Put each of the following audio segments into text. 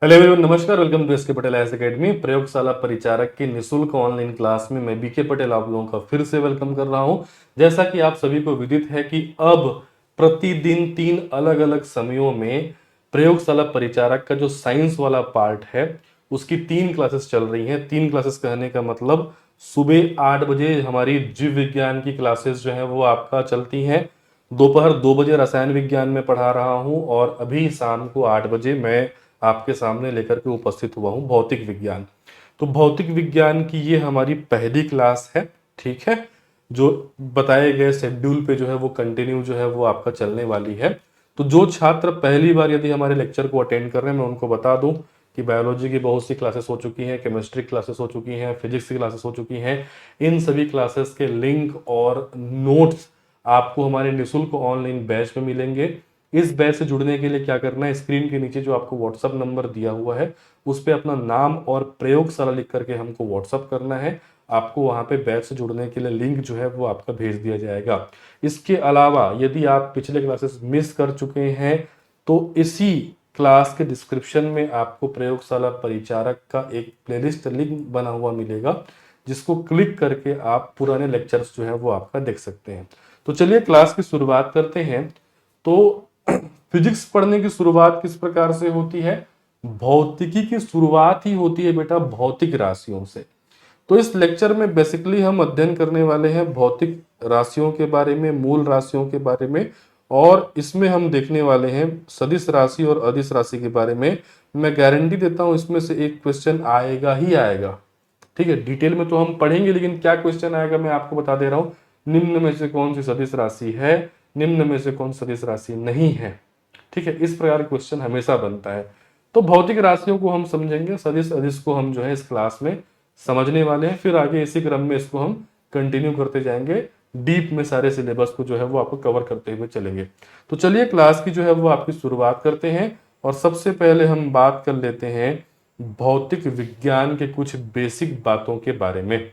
Hello everyone, नमस्कार। Welcome to SK Patel IAS academy. प्रयोगशाला परिचारक की निशुल्क ऑनलाइन क्लास में मैं बीके पटेल आप लोगों का फिर से वेलकम कर रहा हूं। जैसा कि आप सभी को विदित है कि अब प्रतिदिन 3 अलग-अलग समयों में प्रयोगशाला परिचारक का जो साइंस वाला पार्ट है उसकी 3 क्लासेस चल रही हैं। 3 क्लासेस कहने का मतलब सुबह 8 बजे हमारी जीव विज्ञान की क्लासेस जो है वो आपका चलती हैं। दोपहर 2 बजे रसायन विज्ञान में पढ़ा रहा हूं और अभी शाम को 8 बजे मैं आपके सामने लेकर के उपस्थित हुआ हूं भौतिक विज्ञान। तो भौतिक विज्ञान की ये हमारी पहली क्लास है। ठीक है, जो बताए गए शेड्यूल पे जो है वो कंटिन्यू जो है वो आपका चलने वाली है। तो जो छात्र पहली बार यदि हमारे लेक्चर को अटेंड कर रहे हैं, मैं उनको बता दूं कि बायोलॉजी की बहुत सी क्लासेस हो चुकी हैं, केमिस्ट्री क्लासेस हो चुकी हैं, फिजिक्स की क्लासेस हो चुकी हैं। इन सभी क्लासेस के लिंक और नोट्स आपको हमारे निःशुल्क ऑनलाइन बैच में मिलेंगे। इस बैच से जुड़ने के लिए क्या करना है, स्क्रीन के नीचे जो आपको व्हाट्सअप नंबर दिया हुआ है उस पर अपना नाम और प्रयोगशाला लिख करके हमको व्हाट्सअप करना है। आपको वहां पे बैच से जुड़ने के लिए लिंक जो है वो आपका भेज दिया जाएगा। इसके अलावा यदि आप पिछले क्लासेस मिस कर चुके हैं तो इसी क्लास के डिस्क्रिप्शन में आपको प्रयोगशाला परिचारक का एक प्लेलिस्ट लिंक बना हुआ मिलेगा, जिसको क्लिक करके आप पुराने लेक्चर्स जो है वो आपका देख सकते हैं। तो चलिए क्लास की शुरुआत करते हैं। तो फिजिक्स पढ़ने की शुरुआत किस प्रकार से होती है? भौतिकी की शुरुआत ही होती है बेटा भौतिक राशियों से। तो इस लेक्चर में बेसिकली हम अध्ययन करने वाले हैं भौतिक राशियों के बारे में, मूल राशियों के बारे में, और इसमें हम देखने वाले हैं सदिश राशि और अदिश राशि के बारे में। मैं गारंटी देता हूं इसमें से एक क्वेश्चन आएगा ही आएगा। ठीक है, डिटेल में तो हम पढ़ेंगे लेकिन क्या क्वेश्चन आएगा मैं आपको बता दे रहा हूं। निम्न में से कौन सी सदिश राशि है, निम्न में से कौन सदिश राशि नहीं है। ठीक है, इस प्रकार क्वेश्चन हमेशा बनता है। तो भौतिक राशियों को हम समझेंगे, सदिश अदिश को हम जो है इस क्लास में समझने वाले हैं। फिर आगे इसी क्रम में इसको हम कंटिन्यू करते जाएंगे, डीप में सारे सिलेबस को जो है वो आपको कवर करते हुए चलेंगे। तो चलिए क्लास की जो है वो आपकी शुरुआत करते हैं और सबसे पहले हम बात कर लेते हैं भौतिक विज्ञान के कुछ बेसिक बातों के बारे में।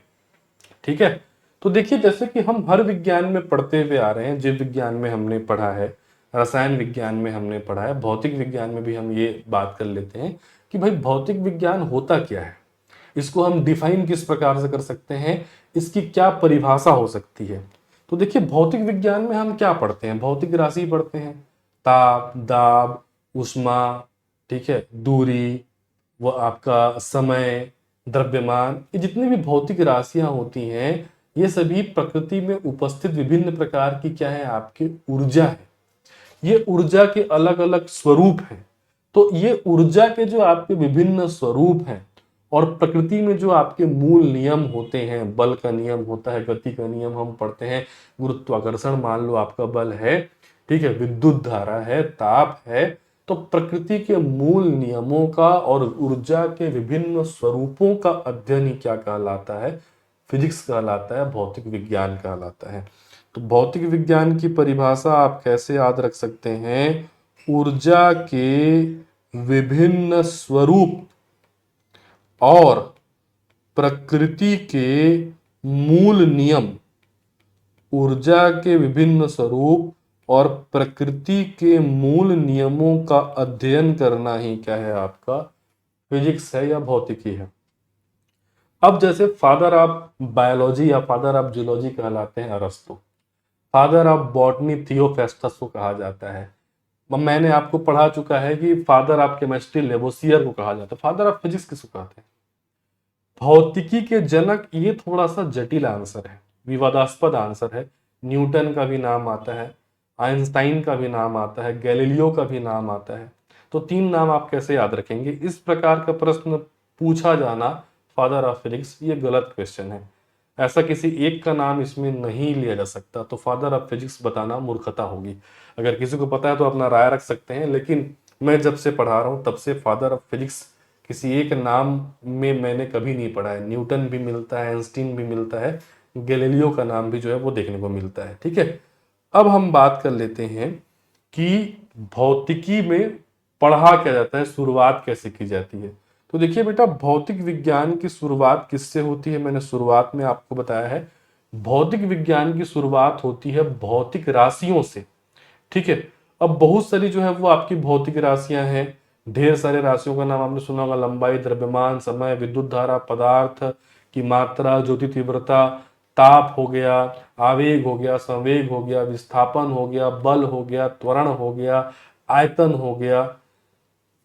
ठीक है, तो देखिए जैसे कि हम हर विज्ञान में पढ़ते हुए आ रहे हैं, जीव विज्ञान में हमने पढ़ा है, रसायन विज्ञान में हमने पढ़ा है, भौतिक विज्ञान में भी हम ये बात कर लेते हैं कि भाई भौतिक विज्ञान होता क्या है, इसको हम डिफाइन किस प्रकार से कर सकते हैं, इसकी क्या परिभाषा हो सकती है। तो देखिए भौतिक विज्ञान में हम क्या पढ़ते हैं, भौतिक राशि पढ़ते हैं, ताप, दाब, ऊष्मा, ठीक है, दूरी, वो आपका समय, द्रव्यमान, ये जितनी भी भौतिक राशियां होती हैं ये सभी प्रकृति में उपस्थित विभिन्न प्रकार की क्या है, आपकी ऊर्जा है। ये ऊर्जा के अलग अलग स्वरूप हैं। तो ये ऊर्जा के जो आपके विभिन्न स्वरूप हैं और प्रकृति में जो आपके मूल नियम होते हैं, बल का नियम होता है, गति का नियम हम पढ़ते हैं, गुरुत्वाकर्षण मान लो आपका बल है, ठीक है, विद्युत धारा है, ताप है। तो प्रकृति के मूल नियमों का और ऊर्जा के विभिन्न स्वरूपों का अध्ययन ही क्या कहलाता है, फिजिक्स कहलाता है, भौतिक विज्ञान कहलाता है। तो भौतिक विज्ञान की परिभाषा आप कैसे याद रख सकते हैं? ऊर्जा के विभिन्न स्वरूप और प्रकृति के मूल नियम, ऊर्जा के विभिन्न स्वरूप और प्रकृति के मूल नियमों का अध्ययन करना ही क्या है, आपका फिजिक्स है या भौतिकी है। अब जैसे फादर ऑफ बायोलॉजी या फादर ऑफ जूलॉजी कहलाते हैं अरस्तु, फादर ऑफ बॉटनी थियोफेस्टस को कहा जाता है। मैंने आपको पढ़ा चुका है कि फादर ऑफ केमिस्ट्री लेवोसियर को कहा जाता है। फादर ऑफ फिजिक्स किसको कहते हैं? भौतिकी के जनक, ये थोड़ा सा जटिल आंसर है, विवादास्पद आंसर है। न्यूटन का भी नाम आता है, आइंस्टाइन का भी नाम आता है, गैलीलियो का भी नाम आता है। तो 3 नाम आप कैसे याद रखेंगे? इस प्रकार का प्रश्न पूछा जाना फादर ऑफ फिजिक्स, ये गलत क्वेश्चन है। ऐसा किसी एक का नाम इसमें नहीं लिया जा सकता, तो फादर ऑफ फिजिक्स बताना मूर्खता होगी। अगर किसी को पता है तो अपना राय रख सकते हैं, लेकिन मैं जब से पढ़ा रहा हूं तब से फादर ऑफ फिजिक्स किसी एक नाम में मैंने कभी नहीं पढ़ा है। न्यूटन भी मिलता है, आइंस्टीन भी मिलता है, गैलीलियो का नाम भी जो है वो देखने को मिलता है। ठीक है, अब हम बात कर लेते हैं कि भौतिकी में पढ़ा क्या जाता है, शुरुआत कैसे की जाती है। तो देखिए बेटा, भौतिक विज्ञान की शुरुआत किससे होती है? मैंने शुरुआत में आपको बताया है, भौतिक विज्ञान की शुरुआत होती है भौतिक राशियों से। ठीक है, अब बहुत सारी जो है वो आपकी भौतिक राशियां हैं, ढेर सारे राशियों का नाम आपने सुना होगा, लंबाई, द्रव्यमान, समय, विद्युत धारा, पदार्थ की मात्रा, ज्योति तीव्रता, ताप हो गया, आवेग हो गया, संवेग हो गया, विस्थापन हो गया, बल हो गया, त्वरण हो गया, आयतन हो गया।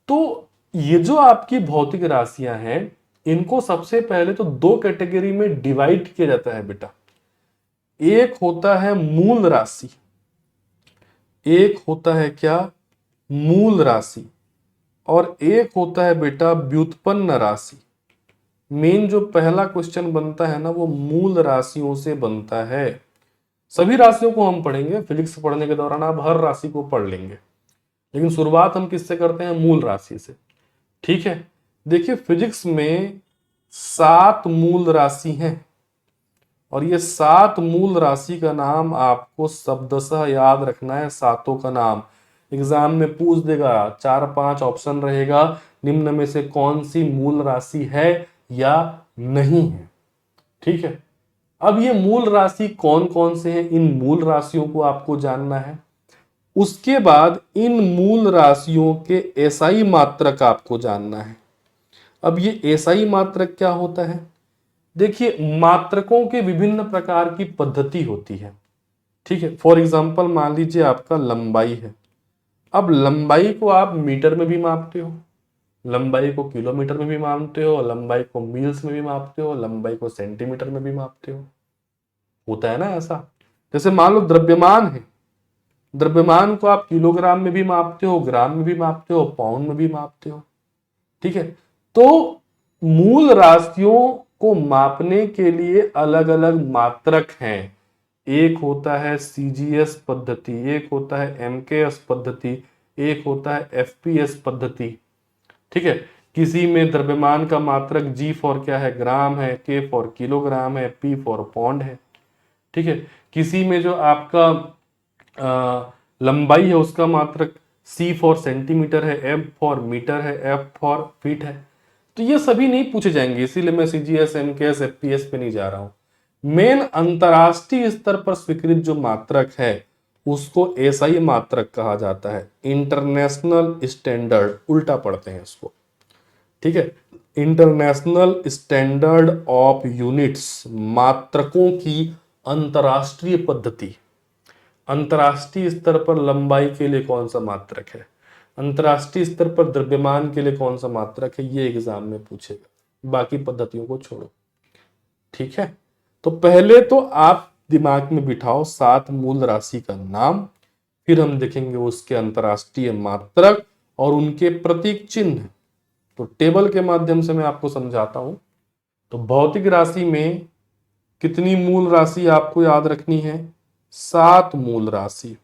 तो ये जो आपकी भौतिक राशियां हैं, इनको सबसे पहले तो दो कैटेगरी में डिवाइड किया जाता है बेटा। एक होता है मूल राशि, एक होता है क्या, मूल राशि, और एक होता है बेटा व्युत्पन्न राशि। मेन जो पहला क्वेश्चन बनता है ना, वो मूल राशियों से बनता है। सभी राशियों को हम पढ़ेंगे, फिजिक्स पढ़ने के दौरान आप हर राशि को पढ़ लेंगे, लेकिन शुरुआत हम किससे करते हैं, मूल राशि से। ठीक है, देखिए फिजिक्स में 7 मूल राशि हैं, और ये 7 मूल राशि का नाम आपको शब्दशः याद रखना है, सातों का नाम। एग्जाम में पूछ देगा, 4-5 ऑप्शन रहेगा, निम्न में से कौन सी मूल राशि है या नहीं है। ठीक है, अब ये मूल राशि कौन कौन से हैं, इन मूल राशियों को आपको जानना है। उसके बाद इन मूल राशियों के एसआई मात्रक आपको जानना है। अब ये एसआई मात्रक क्या होता है, देखिए मात्रकों के विभिन्न प्रकार की पद्धति होती है। ठीक है, फॉर एग्जाम्पल मान लीजिए आपका लंबाई है। अब लंबाई को आप मीटर में भी मापते हो, लंबाई को किलोमीटर में भी मापते हो, लंबाई को मील्स में भी मापते हो, लंबाई को सेंटीमीटर में भी मापते हो। होता है ना ऐसा। जैसे मान लो द्रव्यमान है, द्रव्यमान को आप किलोग्राम में भी मापते हो, ग्राम में भी मापते हो, पाउंड में भी मापते हो। ठीक है, तो मूल राशियों को मापने के लिए अलग अलग मात्रक हैं। एक होता है सीजीएस पद्धति, एक होता है एमकेएस पद्धति, एक होता है एफपीएस पद्धति। ठीक है, किसी में द्रव्यमान का मात्रक जी फॉर क्या है, ग्राम है, के फॉर किलोग्राम है, पी फॉर पौंड है। ठीक है, किसी में जो आपका लंबाई है उसका मात्रक सी फॉर सेंटीमीटर है, एम फॉर मीटर है, एफ फॉर फीट है। तो ये सभी नहीं पूछे जाएंगे, इसीलिए मैं सीजीएस, एमकेएस, एफपीएस पे नहीं जा रहा हूं। मेन अंतरराष्ट्रीय स्तर पर स्वीकृत जो मात्रक है उसको एसआई मात्रक कहा जाता है, इंटरनेशनल स्टैंडर्ड, उल्टा पढ़ते हैं इसको। ठीक है, इंटरनेशनल स्टैंडर्ड ऑफ यूनिट्स, मात्रकों की अंतरराष्ट्रीय पद्धति। अंतरराष्ट्रीय स्तर पर लंबाई के लिए कौन सा मात्रक है, अंतरराष्ट्रीय स्तर पर द्रव्यमान के लिए कौन सा मात्रक है, ये एग्जाम में पूछेगा, बाकी पद्धतियों को छोड़ो। ठीक है, तो पहले तो आप दिमाग में बिठाओ 7 मूल राशि का नाम, फिर हम देखेंगे उसके अंतरराष्ट्रीय मात्रक और उनके प्रतीक चिन्ह। तो टेबल के माध्यम से मैं आपको समझाता हूं। तो भौतिक राशि में कितनी मूल राशि आपको याद रखनी है, 7 मूल राशि।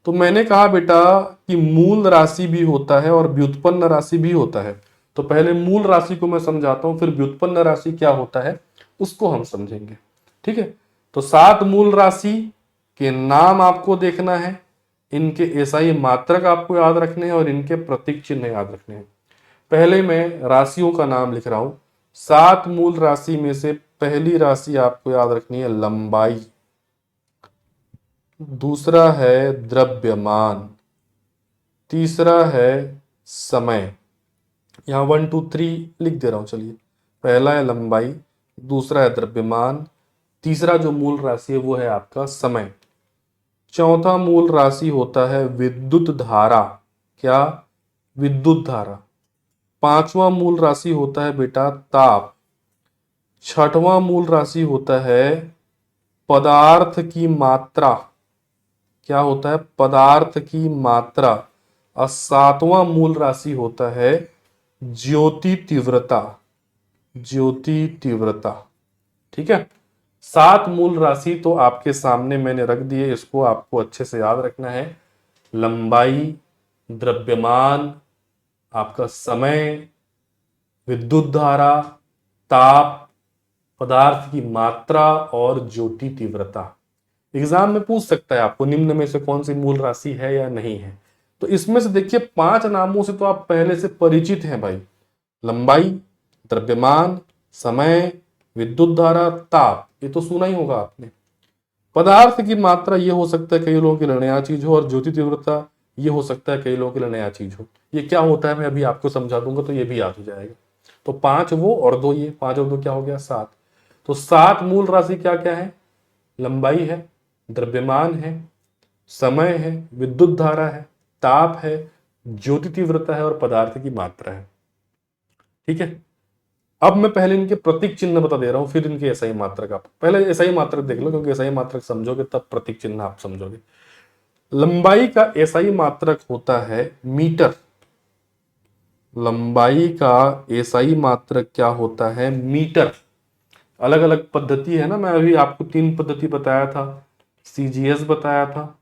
तो मैंने कहा बेटा कि मूल राशि भी होता है और व्युत्पन्न राशि भी होता है। तो पहले मूल राशि को मैं समझाता हूं, फिर व्युत्पन्न राशि क्या होता है उसको हम समझेंगे। ठीक है, तो 7 मूल राशि के नाम आपको देखना है, इनके एसआई मात्रक आपको याद रखने हैं और इनके प्रतीक चिन्ह याद रखने हैं। पहले मैं राशियों का नाम लिख रहा हूं। 7 मूल राशि में से पहली राशि आपको याद रखनी है लंबाई, दूसरा है द्रव्यमान, तीसरा है समय। यहां 1 2 3 लिख दे रहा हूं, चलिए। पहला है लंबाई, दूसरा है द्रव्यमान, तीसरा जो मूल राशि है वो है आपका समय, चौथा मूल राशि होता है विद्युत धारा। क्या, विद्युत धारा। पांचवा मूल राशि होता है बेटा ताप, छठवां मूल राशि होता है पदार्थ की मात्रा। क्या होता है, पदार्थ की मात्रा। और सातवां मूल राशि होता है ज्योति तीव्रता, ज्योति तीव्रता। ठीक है, 7 मूल राशि तो आपके सामने मैंने रख दिए, इसको आपको अच्छे से याद रखना है। लंबाई, द्रव्यमान, आपका समय, विद्युत धारा, ताप, पदार्थ की मात्रा और ज्योति तीव्रता। एग्जाम में पूछ सकता है आपको निम्न में से कौन सी मूल राशि है या नहीं है। तो इसमें से देखिए 5 नामों से तो आप पहले से परिचित हैं भाई, लंबाई, द्रव्यमान, समय, विद्युत धारा, ताप, ये तो सुना ही होगा आपने। पदार्थ की मात्रा ये हो सकता है कई लोगों की नया चीज हो, और ज्योति तीव्रता ये हो सकता है कई लोगों के लिए नया चीज हो। ये क्या होता है मैं अभी आपको समझा दूंगा तो ये भी याद हो जाएगा। तो 5 वो और 2 ये, 5 और 2 क्या हो गया 7। तो 7 मूल राशि क्या क्या है, लंबाई है, द्रव्यमान है, समय है, विद्युत धारा है, ताप है, ज्योति तीव्रता है और पदार्थ की मात्रा है। ठीक है, अब मैं पहले इनके प्रतीक चिन्ह बता दे रहा हूं, फिर इनके एसआई मात्रक। आप पहले एसआई मात्रक देख लो, क्योंकि एसआई मात्रक समझोगे तब प्रतीक चिन्ह आप समझोगे। लंबाई का एसआई मात्रक होता है मीटर। लंबाई का एसआई मात्रक क्या होता है, मीटर। अलग अलग पद्धति है ना, मैं अभी आपको 3 पद्धति बताया था, सीजीएस बताया था,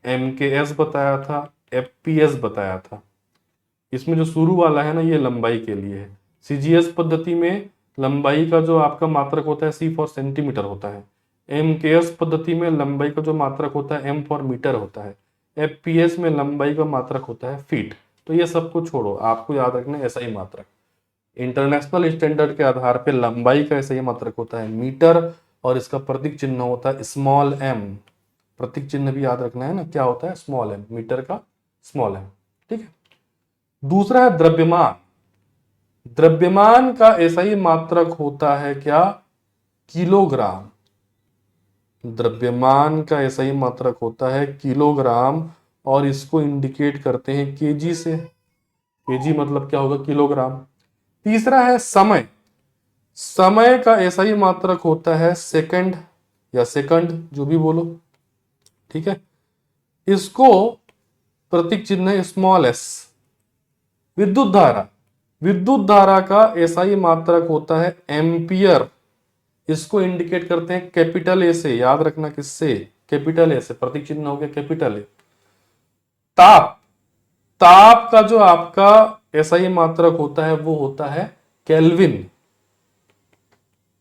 एमकेएस बताया था, एफपीएस बताया था। इसमें जो शुरू वाला है ना, ये लंबाई के लिए है। सीजीएस पद्धति में लंबाई का जो आपका मात्रक होता है सी फॉर सेंटीमीटर होता है। एमकेएस पद्धति में लंबाई का जो मात्रक होता है एम फॉर मीटर होता है। एफपीएस में लंबाई का मात्रक होता है फीट। तो ये सब कुछ छोड़ो, आपको याद रखना है ऐसा ही मात्रक। इंटरनेशनल स्टैंडर्ड के आधार पर लंबाई का ऐसा ही मात्रक होता है मीटर, और इसका प्रतीक चिन्ह होता है स्मॉल एम। प्रतीक चिन्ह भी याद रखना है ना, क्या होता है स्मॉल एम, मीटर का स्मॉल एम। ठीक है, दूसरा है द्रव्यमान। द्रव्यमान का ऐसा ही मात्रक होता है क्या, किलोग्राम। द्रव्यमान का ऐसा ही मात्रक होता है किलोग्राम, और इसको इंडिकेट करते हैं केजी से। केजी मतलब क्या होगा, किलोग्राम। तीसरा है समय। समय का ऐसा ही मात्रक होता है सेकंड या सेकंड, जो भी बोलो। ठीक है, इसको प्रतीक चिन्ह है स्मॉल एस। विद्युत धारा। विद्युत धारा का ऐसा ही मात्रक होता है एम्पियर। इसको इंडिकेट करते हैं कैपिटल ए से, याद रखना किससे, कैपिटल ए से। प्रतीक चिन्ह हो गया कैपिटल ए। ताप। ताप का जो आपका ऐसा ही मात्रक होता है वो होता है केल्विन।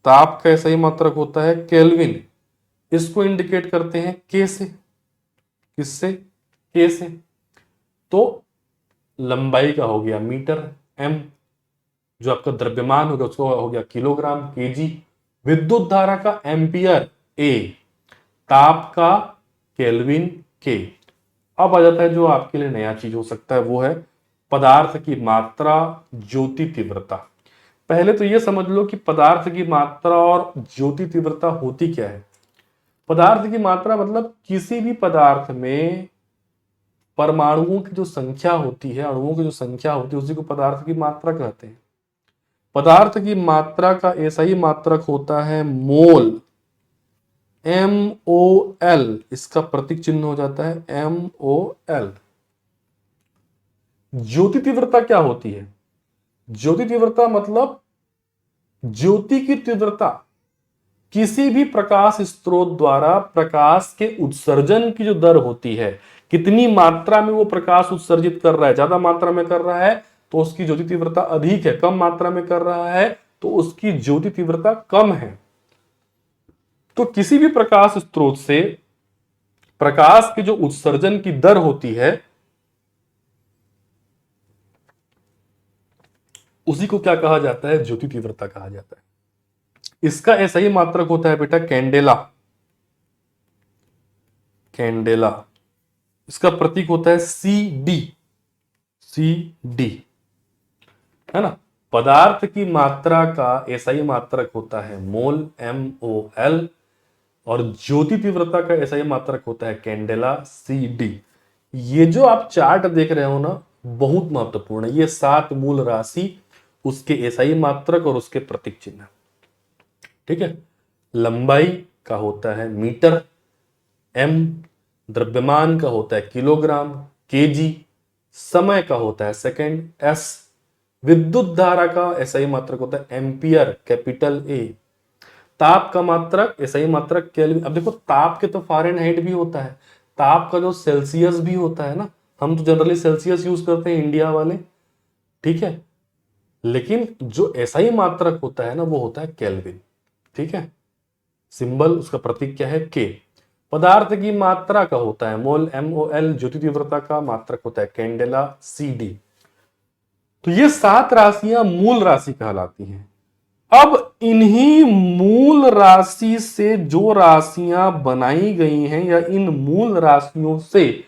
ताप का ऐसा ही मात्रक होता है केल्विन। इसको इंडिकेट करते हैं के से। किससे, के से। तो लंबाई का हो गया मीटर एम, जो आपका द्रव्यमान होगा उसको हो गया किलोग्राम केजी, विद्युत धारा का एम्पियर ए, ताप का केल्विन के। अब आ जाता है जो आपके लिए नया चीज हो सकता है, वो है पदार्थ की मात्रा, ज्योति तीव्रता। पहले तो ये समझ लो कि पदार्थ की मात्रा और ज्योति तीव्रता होती क्या है। पदार्थ की मात्रा मतलब किसी भी पदार्थ में परमाणुओं की जो संख्या होती है, अणुओं की जो संख्या होती है, उसी को पदार्थ की मात्रा कहते हैं। पदार्थ की मात्रा का ऐसा ही मात्रक होता है मोल, MOL। इसका प्रतीक चिन्ह हो जाता है MOL। ज्योति तीव्रता क्या होती है, ज्योति तीव्रता मतलब ज्योति की तीव्रता किसी भी प्रकाश स्रोत द्वारा प्रकाश के उत्सर्जन की जो दर होती है, कितनी मात्रा में वो प्रकाश उत्सर्जित कर रहा है। ज्यादा मात्रा में कर रहा है तो उसकी ज्योति तीव्रता अधिक है, कम मात्रा में कर रहा है तो उसकी ज्योति तीव्रता कम है। तो किसी भी प्रकाश स्रोत से प्रकाश के जो उत्सर्जन की दर होती है उसी को क्या कहा जाता है, ज्योति तीव्रता कहा जाता है। इसका ऐसा ही मात्रक होता है बेटा कैंडेला। कैंडेला, इसका प्रतीक होता है CD। CD है ना। पदार्थ की मात्रा का ऐसा ही मात्रक होता है मोल, MOL, और ज्योति तीव्रता का ऐसा ही मात्रक होता है कैंडेला, CD। ये जो आप चार्ट देख रहे हो ना, बहुत महत्वपूर्ण है। ये 7 मूल राशि, उसके ऐसा ही मात्रक और उसके प्रतीक चिन्ह। ठीक है, लंबाई का होता है मीटर M, द्रव्यमान का होता है किलोग्राम केजी, समय का होता है सेकंड S, विद्युत धारा का ऐसा ही मात्रक होता है एम्पियर कैपिटल A, ताप का मात्रक ऐसा ही मात्रक केल्विन। अब देखो ताप के तो फ़ारेनहाइट भी होता है, ताप का जो सेल्सियस भी होता है ना, हम तो जनरली सेल्सियस यूज करते हैं इंडिया वाले। ठीक है, लेकिन जो ऐसा ही मात्रक होता है ना वो होता है केल्विन। ठीक है, सिंबल उसका प्रतीक क्या है के। पदार्थ की मात्रा का होता है मोल, MOL, ज्योति तीव्रता का मात्रक होता है कैंडेला, CD। तो ये 7 राशियां मूल राशि कहलाती हैं। अब इन्हीं मूल राशि से जो राशियां बनाई गई हैं, या इन मूल राशियों से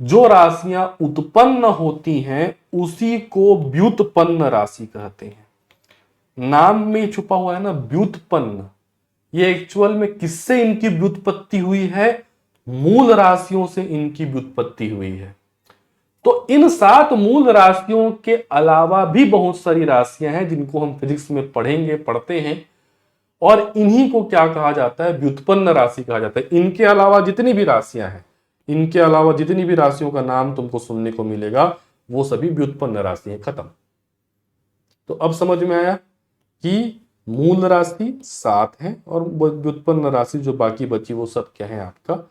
जो राशियां उत्पन्न होती हैं उसी को व्युत्पन्न राशि कहते हैं। नाम में छुपा हुआ है ना व्युत्पन्न, ये एक्चुअल में किससे इनकी व्युत्पत्ति हुई है? मूल राशियों से इनकी व्युत्पत्ति हुई है। तो इन 7 मूल राशियों के अलावा भी बहुत सारी राशियां हैं जिनको हम फिजिक्स में पढ़ते हैं, और इन्हीं को क्या कहा जाता है? व्युत्पन्न राशि कहा जाता है। इनके अलावा जितनी भी राशियां हैं, इनके अलावा जितनी भी राशियों का नाम तुमको सुनने को मिलेगा वो सभी व्युत्पन्न राशि हैं। खत्म। तो अब समझ में आया कि मूल राशि 7 है और व्युत्पन्न राशि जो बाकी बची वो सब क्या है? आपका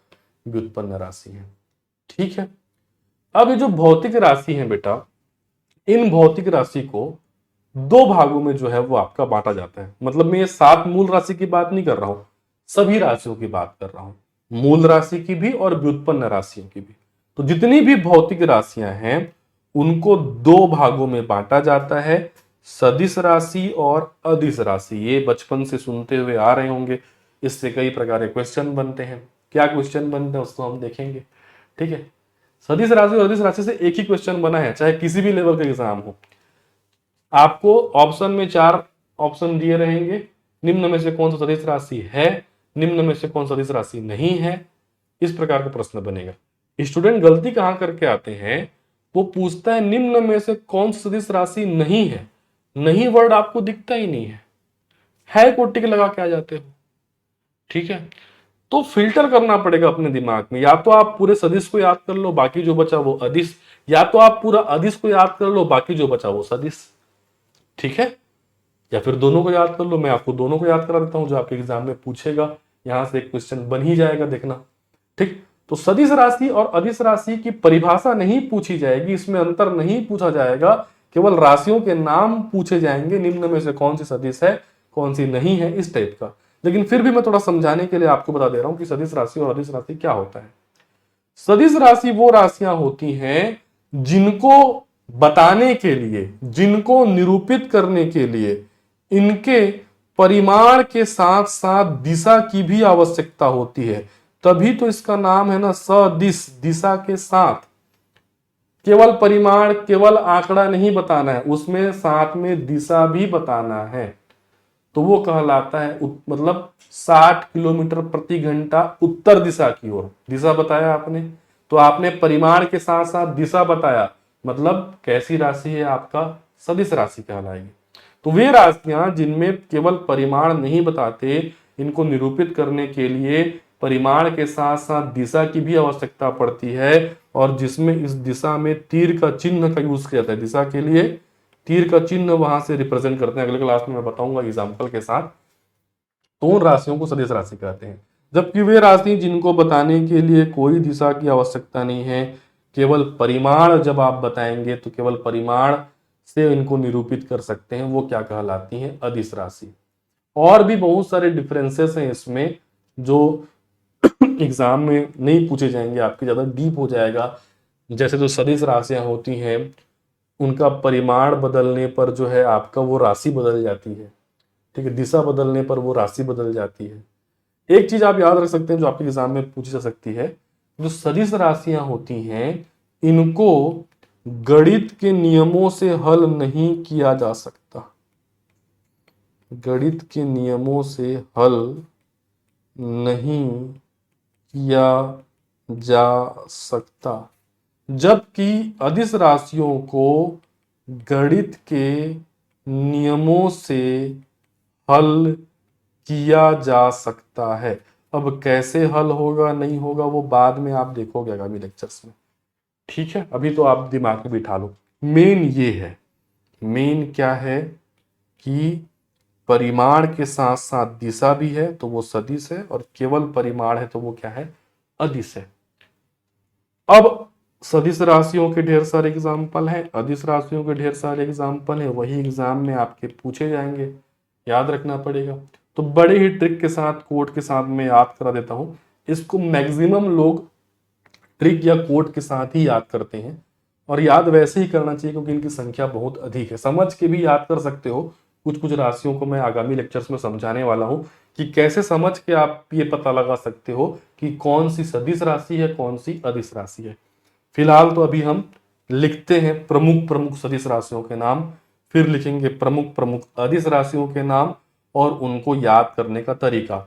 व्युत्पन्न राशि है। ठीक है। अब ये जो भौतिक राशि है बेटा, इन भौतिक राशि को 2 भागों में जो है वो आपका बांटा जाता है। मतलब मैं ये 7 मूल राशि की बात नहीं कर रहा हूं, सभी राशियों की बात कर रहा हूं, मूल राशि की भी और व्युत्पन्न राशियों की भी। तो जितनी भी भौतिक राशियां हैं उनको 2 भागों में बांटा जाता है, सदिश राशि और अदिश राशि। ये बचपन से सुनते हुए आ रहे होंगे, इससे कई प्रकार के क्वेश्चन बनते हैं। क्या क्वेश्चन बनते हैं उसको हम देखेंगे। ठीक है। सदिश राशि और अदिश राशि से एक ही क्वेश्चन बना है, चाहे किसी भी लेवल का एग्जाम हो। आपको ऑप्शन में 4 ऑप्शन दिए रहेंगे, निम्न में से कौन सा सदिश राशि है, निम्न में से कौन सा सदिश राशि नहीं है, इस प्रकार का प्रश्न बनेगा। स्टूडेंट गलती कहां करके आते हैं, वो पूछता है निम्न में से कौन सी सदिश राशि नहीं है। नहीं वर्ड आपको दिखता ही नहीं है को टिक लगा के आ जाते हो। ठीक है। तो फिल्टर करना पड़ेगा अपने दिमाग में, या तो आप पूरे सदिश को याद कर लो, बाकी जो बचा वो अदिश, या तो आप पूरा अदिश को याद कर लो, बाकी जो बचा वो सदिश। ठीक है। या फिर दोनों को याद कर लो, मैं आपको दोनों को याद करा देता हूं, जो आपके एग्जाम में पूछेगा यहां से एक क्वेश्चन बन ही जाएगा, देखना। ठीक। तो सदिश राशि और अदिश राशि की परिभाषा नहीं पूछी जाएगी, इसमें अंतर नहीं पूछा जाएगा, केवल राशियों के नाम पूछे जाएंगे, निम्न में से कौन सी सदिश है कौन सी नहीं है, इस टाइप का। लेकिन फिर भी मैं थोड़ा समझाने के लिए आपको बता दे रहा हूं कि सदिश राशि और अदिश राशि क्या होता है। सदिश राशि वो राशियां होती हैं जिनको बताने के लिए, जिनको निरूपित करने के लिए इनके परिमाण के साथ साथ दिशा की भी आवश्यकता होती है, तभी तो इसका नाम है ना सदिश, दिशा के साथ। केवल परिमाण, केवल आंकड़ा नहीं बताना है, उसमें साथ में दिशा भी बताना है, तो वो कहलाता है मतलब 60 किलोमीटर प्रति घंटा उत्तर दिशा की ओर। दिशा बताया आपने, तो आपने परिमाण के साथ साथ दिशा बताया, मतलब कैसी राशि है? आपका सदिश राशि कहलाएगी। तो वे राशियां जिनमें केवल परिमाण नहीं बताते, इनको निरूपित करने के लिए परिमाण के साथ साथ दिशा की भी आवश्यकता पड़ती है, और जिसमें इस दिशा में तीर का चिन्ह का यूज किया जाता है। दिशा के लिए तीर का चिन्ह वहां से रिप्रेजेंट करते हैं, अगले क्लास में मैं बताऊंगा एग्जाम्पल के साथ। तो उन राशियों को सदिश राशि कहते हैं। जबकि वे राशि जिनको बताने के लिए कोई दिशा की आवश्यकता नहीं है, केवल परिमाण जब आप बताएंगे तो केवल परिमाण से इनको निरूपित कर सकते हैं, वो क्या कहलाती हैं? अदिश राशि। और भी बहुत सारे डिफरेंसेस हैं इसमें जो एग्जाम में नहीं पूछे जाएंगे, आपके ज्यादा डीप हो जाएगा। जैसे जो सदिश राशियां होती हैं उनका परिमाण बदलने पर जो है आपका वो राशि बदल जाती है। ठीक है। दिशा बदलने पर वो राशि बदल जाती है। एक चीज आप याद रख सकते हैं जो आपके एग्जाम में पूछी जा सकती है, जो सदिश राशियां होती हैं इनको गणित के नियमों से हल नहीं किया जा सकता। गणित के नियमों से हल नहीं किया जा सकता, जबकि अदिश राशियों को गणित के नियमों से हल किया जा सकता है। अब कैसे हल होगा नहीं होगा वो बाद में आप देखोगे आगामी लेक्चर्स में। ठीक है। अभी तो आप दिमाग में बिठा लो, मेन ये है। मेन क्या है कि परिमाण के साथ साथ दिशा भी है तो वो सदिश है, और केवल परिमाण है तो वो क्या है? अदिश है। अब सदिश राशियों के ढेर सारे एग्जाम्पल हैं, अदिश राशियों के ढेर सारे एग्जाम्पल हैं, वही एग्जाम में आपके पूछे जाएंगे, याद रखना पड़ेगा। तो बड़े ही ट्रिक के साथ, कोड के साथ मैं याद करा देता हूं। इसको मैक्सिमम लोग ट्रिक या कोड के साथ ही याद करते हैं, और याद वैसे ही करना चाहिए क्योंकि इनकी संख्या बहुत अधिक है। समझ के भी याद कर सकते हो, कुछ कुछ राशियों को मैं आगामी लेक्चर्स में समझाने वाला हूं कि कैसे समझ के आप ये पता लगा सकते हो कि कौन सी सदिश राशि है कौन सी अदिश राशि है। फिलहाल तो अभी हम लिखते हैं प्रमुख प्रमुख सदिश राशियों के नाम, फिर लिखेंगे प्रमुख प्रमुख अदिश राशियों के नाम और उनको याद करने का तरीका।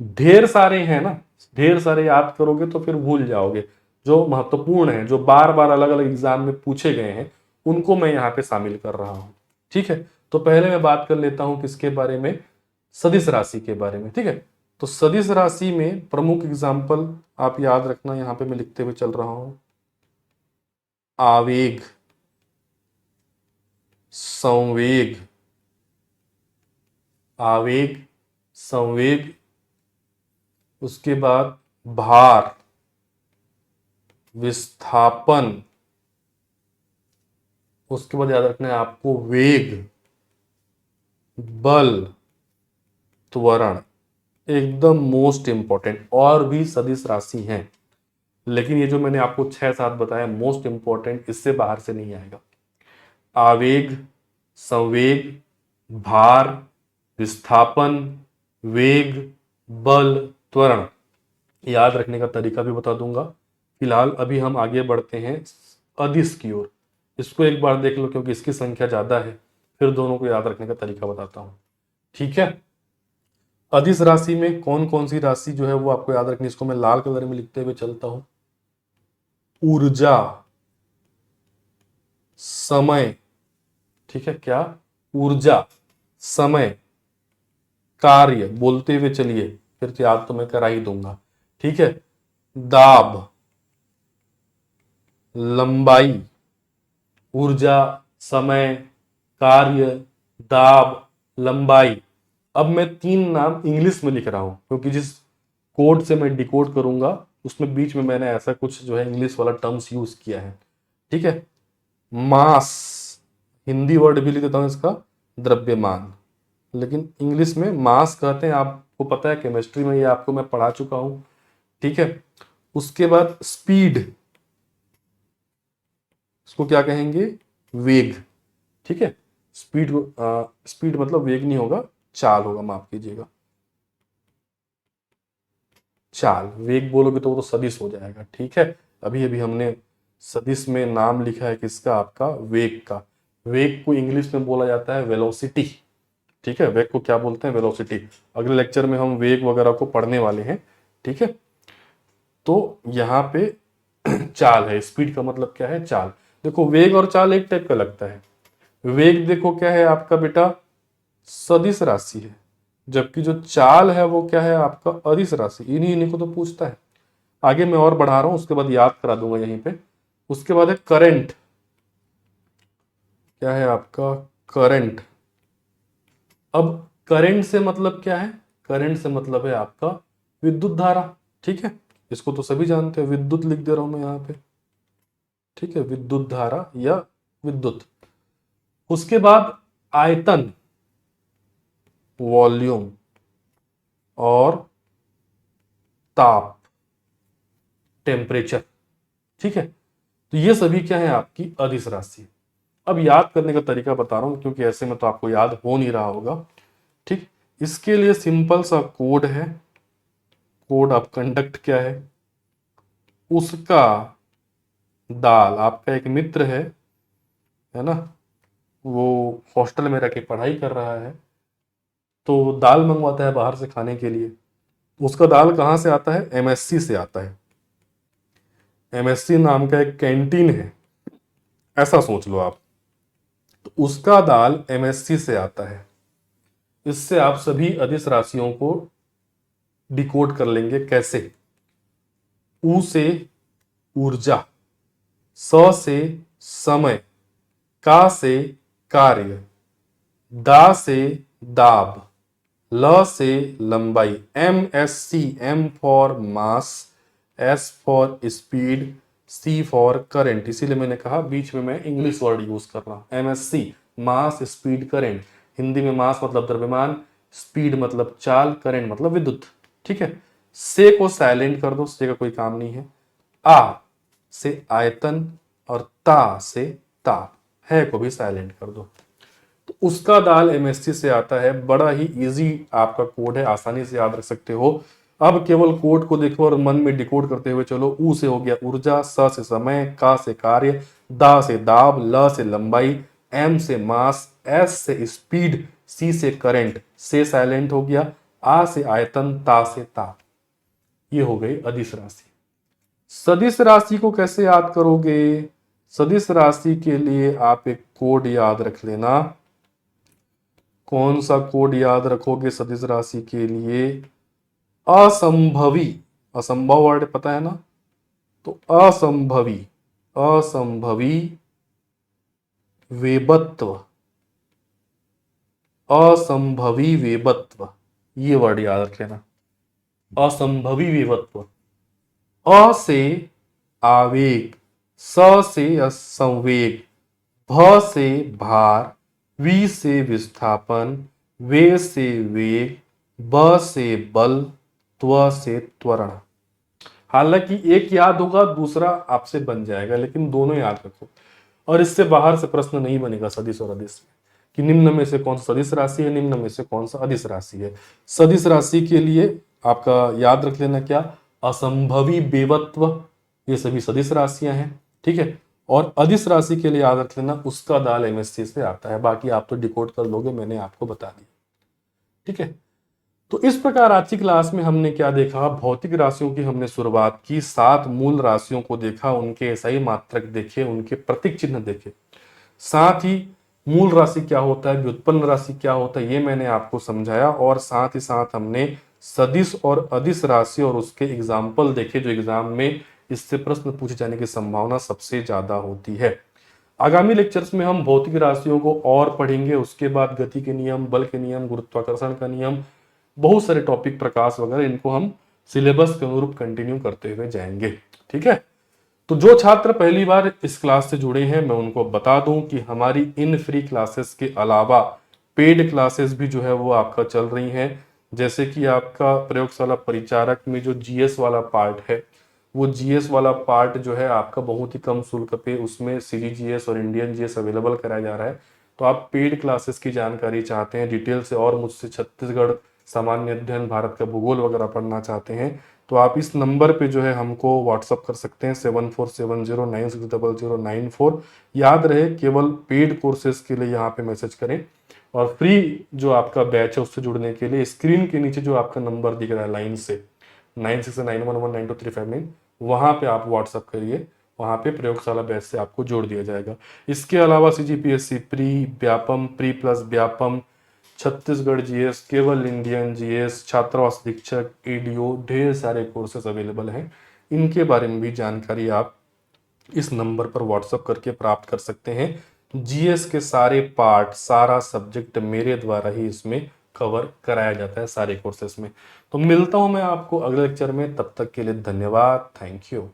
ढेर सारे हैं ना, ढेर सारे याद करोगे तो फिर भूल जाओगे। जो महत्वपूर्ण है, जो बार बार अलग अलग एग्जाम में पूछे गए हैं, उनको मैं यहाँ पे शामिल कर रहा हूं। ठीक है, तो पहले मैं बात कर लेता हूं किसके बारे में, सदिश राशि के बारे में। ठीक है, तो सदिश राशि में प्रमुख एग्जाम्पल आप याद रखना, यहां पे मैं लिखते हुए चल रहा हूं। आवेग, संवेग, आवेग, संवेग, उसके बाद भार, विस्थापन, उसके बाद याद रखना है आपको वेग, बल, त्वरण। एकदम मोस्ट इंपॉर्टेंट। और भी सदिश राशि हैं, लेकिन ये जो मैंने आपको 6-7 बताया मोस्ट इंपॉर्टेंट, इससे बाहर से नहीं आएगा। आवेग, संवेग, भार, विस्थापन, वेग, बल, त्वरण। याद रखने का तरीका भी बता दूंगा। फिलहाल अभी हम आगे बढ़ते हैं अदिश की ओर। इसको एक बार देख लो क्योंकि इसकी संख्या ज्यादा है, फिर दोनों को याद रखने का तरीका बताता हूं। ठीक है, अदिश राशि में कौन कौन सी राशि जो है वो आपको याद रखनी, इसको मैं लाल कलर में लिखते हुए चलता हूं। ऊर्जा, समय, ठीक है, क्या, ऊर्जा, समय, कार्य, बोलते हुए चलिए, फिर तो याद तो मैं करा ही दूंगा। ठीक है, दाब, लंबाई, ऊर्जा, समय, कार्य, दाब, लंबाई। अब मैं 3 नाम इंग्लिश में लिख रहा हूं क्योंकि जिस कोड से मैं डिकोड करूंगा उसमें बीच में मैंने ऐसा कुछ जो है इंग्लिश वाला टर्म्स यूज किया है। ठीक है, मास, हिंदी वर्ड भी लिख देता हूं इसका, द्रव्यमान, लेकिन इंग्लिश में मास कहते हैं। आपको पता है केमिस्ट्री में ये आपको मैं पढ़ा चुका हूं। ठीक है, उसके बाद स्पीड, इसको क्या कहेंगे, वेग। ठीक है, स्पीड, स्पीड मतलब वेग नहीं होगा, चाल होगा, माफ कीजिएगा, चाल। वेग बोलोगे तो वो तो सदिश हो जाएगा। ठीक है, अभी अभी हमने सदिश में नाम लिखा है किसका, आपका वेग का। वेग को इंग्लिश में बोला जाता है वेलोसिटी। ठीक है, वेग को क्या बोलते हैं, वेलोसिटी। अगले लेक्चर में हम वेग वगैरह को पढ़ने वाले हैं। ठीक है, तो यहाँ पे चाल है, स्पीड का मतलब क्या है, चाल। देखो वेग और चाल एक टाइप का लगता है। वेग देखो क्या है आपका बेटा, सदिश राशि है, जबकि जो चाल है वो क्या है आपका, अदिश राशि। इन्हीं इन्हीं को तो पूछता है। आगे मैं और बढ़ा रहा हूं, उसके बाद याद करा दूंगा यहीं पे। उसके बाद है करंट, क्या है आपका, करंट। अब करंट से मतलब क्या है, करंट से मतलब है आपका विद्युत धारा। ठीक है, इसको तो सभी जानते हैं, विद्युत लिख दे रहा हूं मैं यहाँ पे। ठीक है, विद्युत धारा या विद्युत। उसके बाद आयतन, वॉल्यूम, और ताप, टेम्परेचर। ठीक है, तो ये सभी क्या है आपकी अदिश राशि। अब याद करने का तरीका बता रहा हूं क्योंकि ऐसे में तो आपको याद हो नहीं रहा होगा। ठीक, इसके लिए सिंपल सा कोड है। कोड ऑफ कंडक्ट क्या है, उसका दाल, आपका एक मित्र है ना, वो हॉस्टल में रह के पढ़ाई कर रहा है, तो दाल मंगवाता है बाहर से खाने के लिए। उसका दाल कहाँ से आता है, एमएससी से आता है। एमएससी नाम का एक कैंटीन है, ऐसा सोच लो आप। तो उसका दाल एमएससी से आता है। इससे आप सभी अदिश राशियों को डिकोड कर लेंगे। कैसे, ऊ से ऊर्जा, स से समय, का से कार्य, दा से दाब, ल से लंबाई, M S C, M for mass, S for speed, C for current. इसीलिए मैंने कहा बीच में मैं इंग्लिश वर्ड यूज कर रहा हूं, एम एस सी, मास स्पीड करंट। हिंदी में मास मतलब द्रव्यमान, स्पीड मतलब चाल, करंट मतलब विद्युत। ठीक है, से को साइलेंट कर दो, से का कोई काम नहीं है। आ से आयतन और ता से ताप, है को भी साइलेंट कर दो। तो उसका दाल एमएससी से आता है। बड़ा ही इजी आपका कोड है, आसानी से याद रख सकते हो। अब केवल कोड को देखो और मन में डिकोड करते हुए चलो। ऊ से हो गया ऊर्जा, स से समय, का से कार्य, दा से दाब, ल से लंबाई, एम से मास, एस से स्पीड, सी से करंट, से साइलेंट हो गया, आ से आयतन, ता से ताप। ये हो गई अदिश राशि। सदिश राशि को कैसे याद करोगे? सदिश राशि के लिए आप एक कोड याद रख लेना। कौन सा कोड याद रखोगे सदिश राशि के लिए? असंभवी, असंभव वर्ड पता है ना, तो असंभवी, असंभवी वेबत्व, असंभवी वेबत्व, ये वर्ड याद रख लेना। असंभवी वेबत्व। अ से आवेग, स से संवेग, भ से भार, वी से विस्थापन, वे से वेग, ब से बल, त्व से त्वरण। हालांकि एक याद होगा, दूसरा आपसे बन जाएगा, लेकिन दोनों याद रखो। और इससे बाहर से प्रश्न नहीं बनेगा सदिश और अदिश में कि निम्न में से कौन सा सदिश राशि है, निम्न में से कौन सा अदिश राशि है। सदिश राशि के लिए आपका याद रख लेना क्या? असंभवी बेवत्व, ये सभी सदिश राशियां हैं, ठीक है। और अदिश राशि के लिए याद रख लेना उसका दाल एमएससी से आता है। बाकी आप तो डिकोड कर लोगे, मैंने आपको बता दिया, ठीक है। तो इस प्रकार आज की क्लास में हमने क्या देखा? भौतिक राशियों की हमने शुरुआत की, 7 मूल राशियों को देखा, उनके SI मात्रक देखे, उनके प्रतीक चिन्ह देखे, साथ ही मूल राशि क्या होता है, व्युत्पन्न राशि क्या होता है, ये मैंने आपको समझाया। और साथ ही साथ हमने सदिश और अदिश राशि और उसके एग्जाम्पल देखे, जो एग्जाम में इससे प्रश्न पूछे जाने की संभावना सबसे ज्यादा होती है। आगामी लेक्चर्स में हम भौतिक राशियों को और पढ़ेंगे, उसके बाद गति के नियम, बल के नियम, गुरुत्वाकर्षण का नियम, बहुत सारे टॉपिक, प्रकाश वगैरह, इनको हम सिलेबस के अनुरूप कंटिन्यू करते हुए जाएंगे, ठीक है। तो जो छात्र पहली बार इस क्लास से जुड़े हैं, मैं उनको बता दूं कि हमारी इन फ्री क्लासेस के अलावा पेड क्लासेस भी जो है वो आपका चल रही हैं। जैसे कि आपका प्रयोगशाला परिचारक में जो जीएस वाला पार्ट है, वो जीएस वाला पार्ट जो है आपका बहुत ही कम शुल्क पे, उसमें सीजीजीएस और इंडियन जीएस अवेलेबल कराया जा रहा है। तो आप पेड क्लासेस की जानकारी चाहते हैं डिटेल से, और मुझसे छत्तीसगढ़ सामान्य अध्ययन, भारत का भूगोल वगैरह पढ़ना चाहते हैं, तो आप इस नंबर पे जो है हमको व्हाट्सअप कर सकते हैं, 7470960094। याद रहे केवल पेड कोर्सेज के लिए यहाँ पे मैसेज करें, और फ्री जो आपका बैच है उससे जुड़ने के लिए स्क्रीन के नीचे जो आपका नंबर दिख रहा है लाइन से 9691192359, वहां पे आप व्हाट्सअप करिए, वहां पे प्रयोगशाला बैच से आपको जोड़ दिया जाएगा। इसके अलावा CGPSC pre, Vyapam, pre plus Vyapam, Chhattisgarh GS, केवल इंडियन जीएस, छात्रावास शिक्षक, ईडीओ, ढेर सारे कोर्सेज अवेलेबल हैं। इनके बारे में भी जानकारी आप इस नंबर पर व्हाट्सएप करके प्राप्त कर सकते हैं। जीएस के सारे पार्ट, सारा सब्जेक्ट मेरे द्वारा ही इसमें कवर कराया जाता है, सारे कोर्सेज में। तो मिलता हूं मैं आपको अगले लेक्चर में, तब तक के लिए धन्यवाद, थैंक यू।